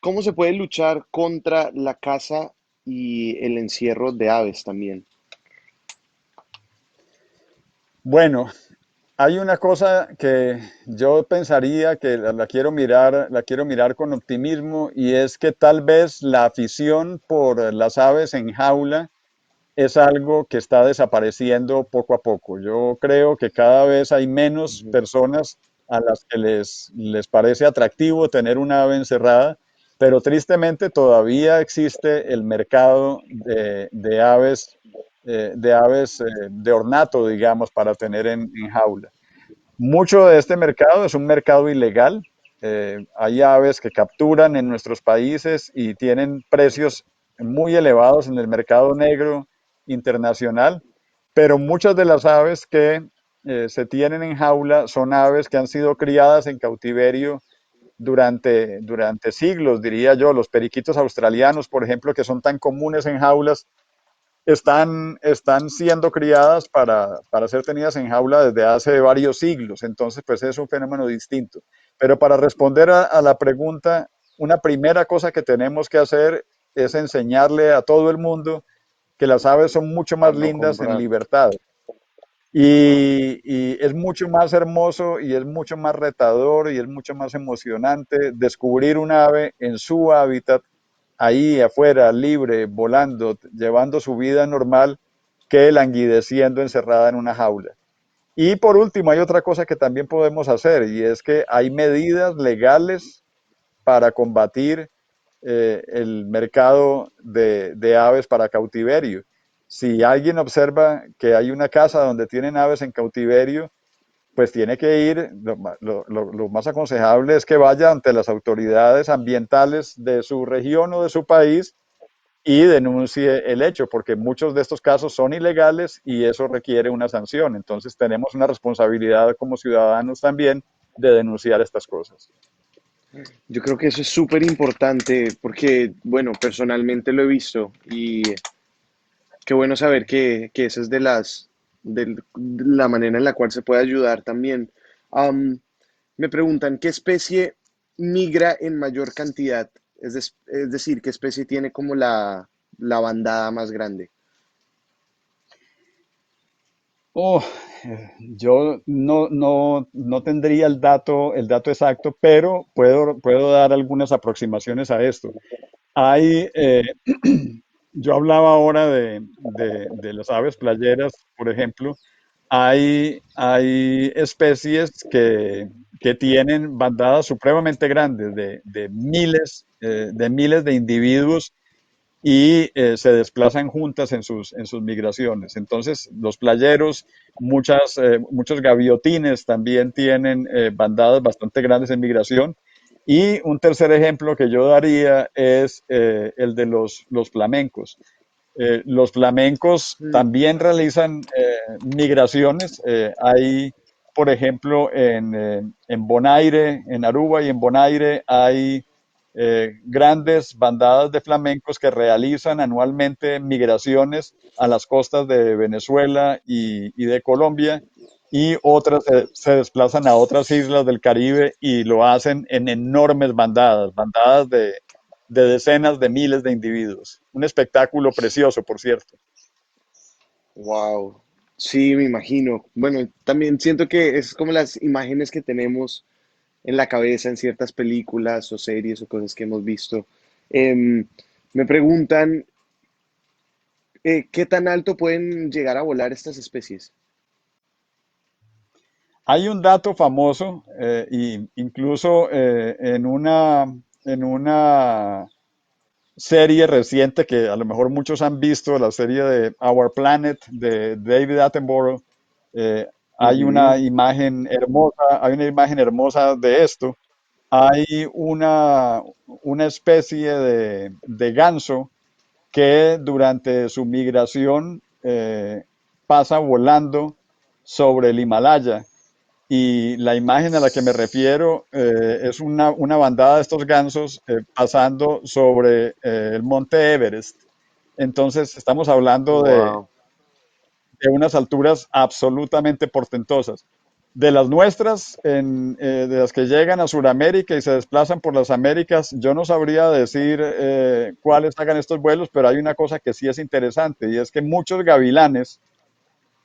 ¿Cómo se puede luchar contra la caza y el encierro de aves también? Bueno, hay una cosa que yo pensaría que la quiero mirar con optimismo y es que tal vez la afición por las aves en jaula es algo que está desapareciendo poco a poco. Yo creo que cada vez hay menos Ujú. personas a las que les parece atractivo tener una ave encerrada, pero tristemente todavía existe el mercado de aves de ornato, digamos, para tener en jaula. Mucho de este mercado es un mercado ilegal. Hay aves que capturan en nuestros países y tienen precios muy elevados en el mercado negro internacional, pero muchas de las aves que se tienen en jaula son aves que han sido criadas en cautiverio durante siglos, diría yo. Los periquitos australianos, por ejemplo, que son tan comunes en jaulas, están siendo criadas para ser tenidas en jaula desde hace varios siglos, entonces pues es un fenómeno distinto. Pero para responder a la pregunta, una primera cosa que tenemos que hacer es enseñarle a todo el mundo que las aves son mucho A más no lindas en comprar. libertad. Y es mucho más hermoso y es mucho más retador y es mucho más emocionante descubrir un ave en su hábitat, ahí afuera, libre, volando, llevando su vida normal, que languideciendo encerrada en una jaula. Y por último, hay otra cosa que también podemos hacer y es que hay medidas legales para combatir el mercado de aves para cautiverio. Si alguien observa que hay una casa donde tienen aves en cautiverio, pues tiene que ir, lo más aconsejable es que vaya ante las autoridades ambientales de su región o de su país y denuncie el hecho, porque muchos de estos casos son ilegales y eso requiere una sanción. Entonces tenemos una responsabilidad como ciudadanos también de denunciar estas cosas. Yo creo que eso es súper importante porque, bueno, personalmente lo he visto y qué bueno saber que esa es de la manera en la cual se puede ayudar también. Am, Me preguntan, ¿qué especie migra en mayor cantidad? Es decir, ¿qué especie tiene como la bandada más grande? Oh, yo no tendría el dato exacto, pero puedo dar algunas aproximaciones a esto. Hay, yo hablaba ahora de las aves playeras, por ejemplo. Hay especies que tienen bandadas supremamente grandes de miles de individuos y se desplazan juntas en sus migraciones. Entonces, los playeros, muchos gaviotines también tienen bandadas bastante grandes en migración. Y un tercer ejemplo que yo daría es el de los flamencos. Los flamencos Mm, también realizan migraciones. Hay, por ejemplo, en Bonaire, en Aruba y en Bonaire, hay grandes bandadas de flamencos que realizan anualmente migraciones a las costas de Venezuela y de Colombia, y otras se desplazan a otras islas del Caribe y lo hacen en enormes bandadas, bandadas de decenas de miles de individuos. Un espectáculo precioso, por cierto. Wow. Sí, me imagino. Bueno, también siento que es como las imágenes que tenemos en la cabeza en ciertas películas o series o cosas que hemos visto. Em, Me preguntan, ¿qué tan alto pueden llegar a volar estas especies? Hay un dato famoso, y incluso en una serie reciente que a lo mejor muchos han visto, la serie de Our Planet de David Attenborough, eh, Ujú. hay una imagen hermosa de esto. Hay una especie de ganso que durante su migración pasa volando sobre el Himalaya, y la imagen a la que me refiero es una bandada de estos gansos pasando sobre el monte Everest. Entonces estamos hablando Wow. de unas alturas absolutamente portentosas. De las nuestras, de las que llegan a Sudamérica y se desplazan por las Américas, yo no sabría decir cuáles hagan estos vuelos, pero hay una cosa que sí es interesante, y es que muchos gavilanes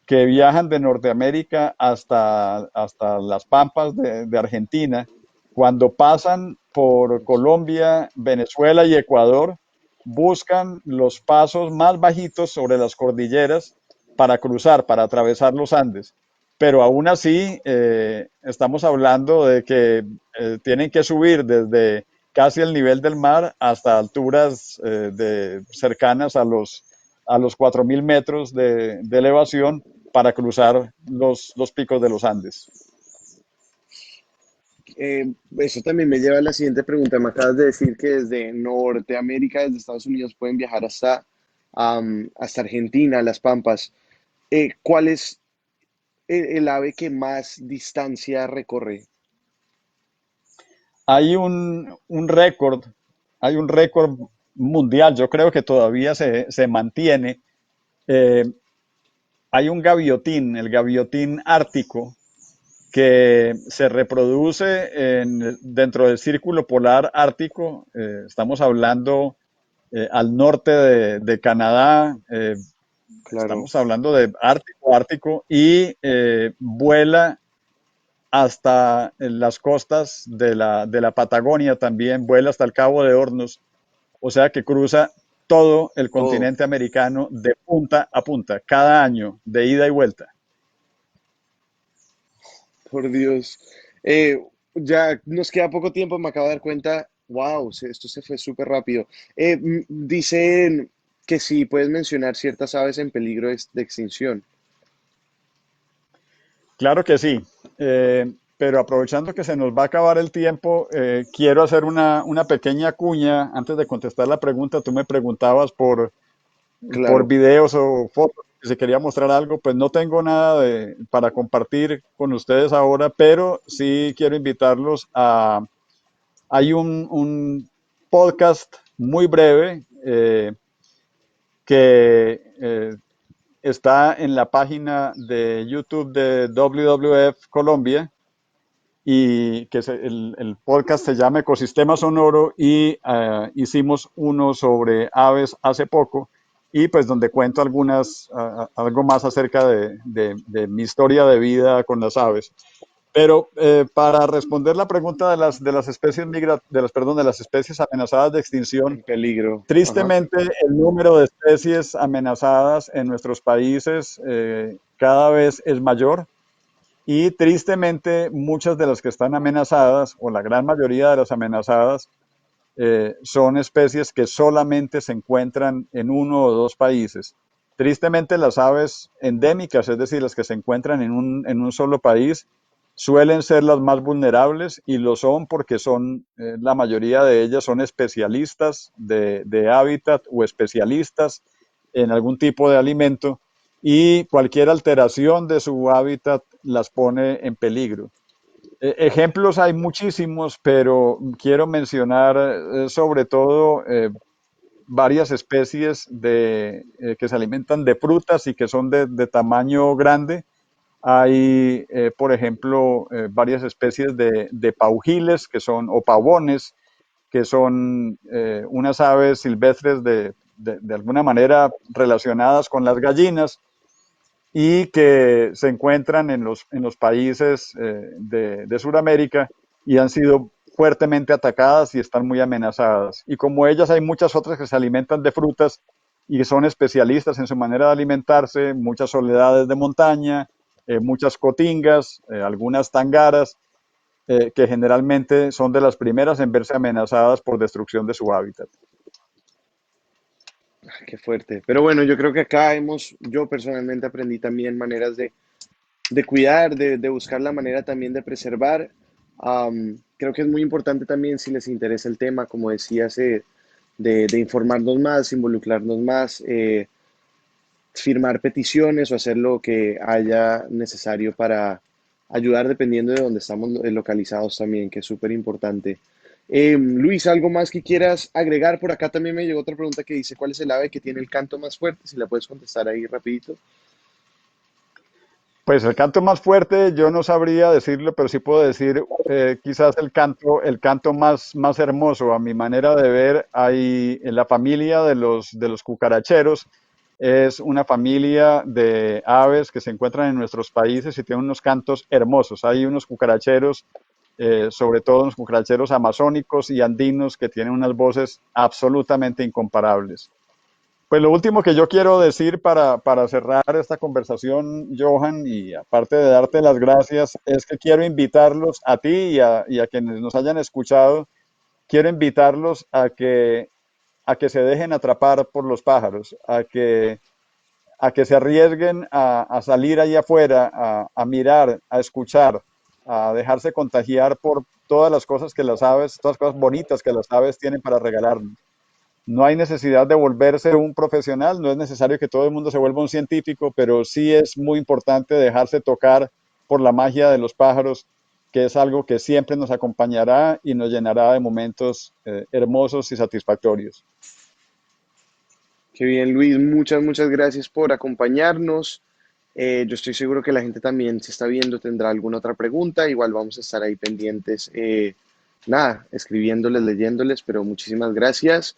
que viajan de Norteamérica hasta las Pampas de Argentina, cuando pasan por Colombia, Venezuela y Ecuador, buscan los pasos más bajitos sobre las cordilleras para cruzar, para atravesar los Andes. Pero aún así, estamos hablando de que tienen que subir desde casi el nivel del mar hasta alturas cercanas a los 4.000 metros de elevación para cruzar los picos de los Andes. Eso también me lleva a la siguiente pregunta. Me acabas de decir que desde Norteamérica, desde Estados Unidos, pueden viajar hasta Argentina, Las Pampas. ¿Cuál es el ave que más distancia recorre? Hay hay un récord mundial, yo creo que todavía se mantiene. Eh, Hay un gaviotín, el gaviotín ártico, que se reproduce dentro del círculo polar ártico. Estamos hablando al norte de Canadá, Claro. estamos hablando de Ártico, Ártico, y vuela hasta las costas de la Patagonia también, vuela hasta el Cabo de Hornos, o sea que cruza todo el Oh, continente americano de punta a punta, cada año, de ida y vuelta. por Dios. Ya nos queda poco tiempo, me acabo de dar cuenta. Wow, esto se fue súper rápido. Dicen que sí, puedes mencionar ciertas aves en peligro de extinción. Claro que sí, pero aprovechando que se nos va a acabar el tiempo, quiero hacer una pequeña cuña antes de contestar la pregunta. Tú me preguntabas por Claro. videos o fotos, si quería mostrar algo, pues no tengo nada para compartir con ustedes ahora, pero sí quiero invitarlos a... Hay un podcast muy breve que está en la página de YouTube de WWF Colombia, y el podcast se llama Ecosistema Sonoro, y hicimos uno sobre aves hace poco, y pues donde cuento algo más acerca de mi historia de vida con las aves. Pero para responder la pregunta de las especies de las especies amenazadas de extinción, En peligro. Ajá. tristemente el número de especies amenazadas en nuestros países cada vez es mayor, y tristemente muchas de las que están amenazadas, o la gran mayoría de las amenazadas, son especies que solamente se encuentran en uno o dos países. Tristemente las aves endémicas, es decir, las que se encuentran en un solo país, suelen ser las más vulnerables, y lo son porque la mayoría de ellas son especialistas de hábitat o especialistas en algún tipo de alimento, y cualquier alteración de su hábitat las pone en peligro. Ejemplos hay muchísimos, pero quiero mencionar sobre todo varias especies que se alimentan de frutas y que son de tamaño grande. Hay, por ejemplo, varias especies de paujiles que son, o pavones, que son unas aves silvestres de alguna manera relacionadas con las gallinas y que se encuentran en los países de Sudamérica y han sido fuertemente atacadas y están muy amenazadas. Y como ellas hay muchas otras que se alimentan de frutas y que son especialistas en su manera de alimentarse, muchas soledades de montaña, muchas cotingas, algunas tangaras, que generalmente son de las primeras en verse amenazadas por destrucción de su hábitat. Qué fuerte. Pero bueno, yo creo que acá yo personalmente aprendí también maneras de cuidar, de buscar la manera también de preservar. Creo que es muy importante también si les interesa el tema, como decías, de informarnos más, involucrarnos más, firmar peticiones o hacer lo que haya necesario para ayudar dependiendo de dónde estamos localizados también, que es súper importante. Luis, ¿algo más que quieras agregar? Por acá también me llegó otra pregunta que dice, ¿cuál es el ave que tiene el canto más fuerte? Si la puedes contestar ahí rapidito. Pues el canto más fuerte, yo no sabría decirlo, pero sí puedo decir quizás el canto más hermoso. A mi manera de ver, hay en la familia de los cucaracheros, es una familia de aves que se encuentran en nuestros países y tienen unos cantos hermosos. Hay unos cucaracheros, sobre todo unos cucaracheros amazónicos y andinos, que tienen unas voces absolutamente incomparables. Pues lo último que yo quiero decir para cerrar esta conversación, Johan, y aparte de darte las gracias, es que quiero invitarlos a ti y a quienes nos hayan escuchado, quiero invitarlos a que se dejen atrapar por los pájaros, a que se arriesguen a salir allá afuera, a mirar, a escuchar, a dejarse contagiar por todas las cosas que las aves, todas las cosas bonitas que las aves tienen para regalarnos. No hay necesidad de volverse un profesional, no es necesario que todo el mundo se vuelva un científico, pero sí es muy importante dejarse tocar por la magia de los pájaros, que es algo que siempre nos acompañará y nos llenará de momentos hermosos y satisfactorios. Qué bien, Luis, muchas gracias por acompañarnos. Yo estoy seguro que la gente también, si está viendo, tendrá alguna otra pregunta. Igual vamos a estar ahí pendientes, nada, escribiéndoles, leyéndoles, pero muchísimas gracias.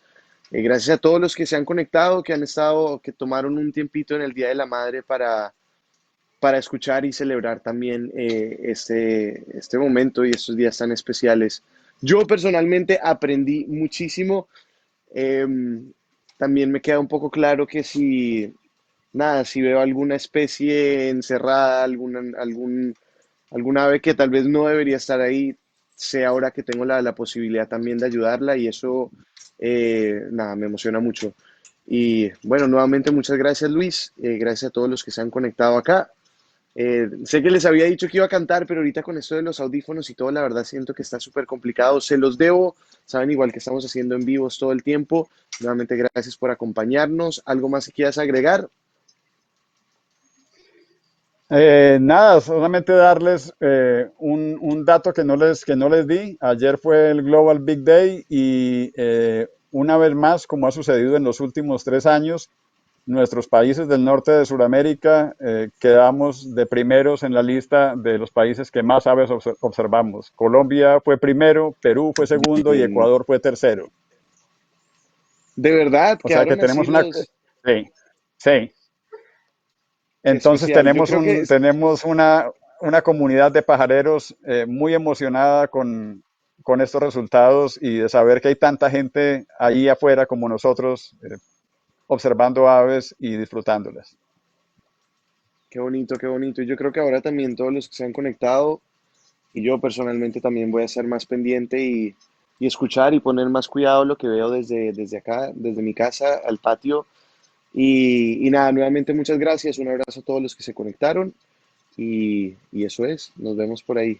Gracias a todos los que se han conectado, que han estado, que tomaron un tiempito en el Día de la Madre para escuchar y celebrar también este momento y estos días tan especiales. Yo personalmente aprendí muchísimo. Em, También me queda un poco claro que si veo alguna especie encerrada, algún ave que tal vez no debería estar ahí, sé ahora que tengo la posibilidad también de ayudarla y eso, nada, me emociona mucho. Y bueno, nuevamente muchas gracias Luis, gracias a todos los que se han conectado acá. Sé que les había dicho que iba a cantar, pero ahorita con esto de los audífonos y todo, la verdad siento que está súper complicado. Se los debo, saben, igual que estamos haciendo en vivos todo el tiempo. Nuevamente, gracias por acompañarnos. ¿Algo más que quieras agregar? Nada, solamente darles un dato que no les di. Ayer fue el Global Big Day y una vez más, como ha sucedido en los últimos 3 años, nuestros países del norte de Sudamérica quedamos de primeros en la lista de los países que más aves observamos. Colombia fue primero, Perú fue segundo y Bien. Ecuador fue tercero. De verdad, O sea que quedaron así tenemos una... los... Sí, sí. Qué Entonces especial. Yo creo que tenemos una comunidad de pajareros muy emocionada con estos resultados y de saber que hay tanta gente ahí afuera como nosotros observando aves y disfrutándolas. qué bonito, qué bonito. Y yo creo que ahora también todos los que se han conectado y yo personalmente también voy a ser más pendiente y escuchar y poner más cuidado lo que veo desde acá, desde mi casa al patio. Y nada, nuevamente muchas gracias, un abrazo a todos los que se conectaron y eso es, nos vemos por ahí.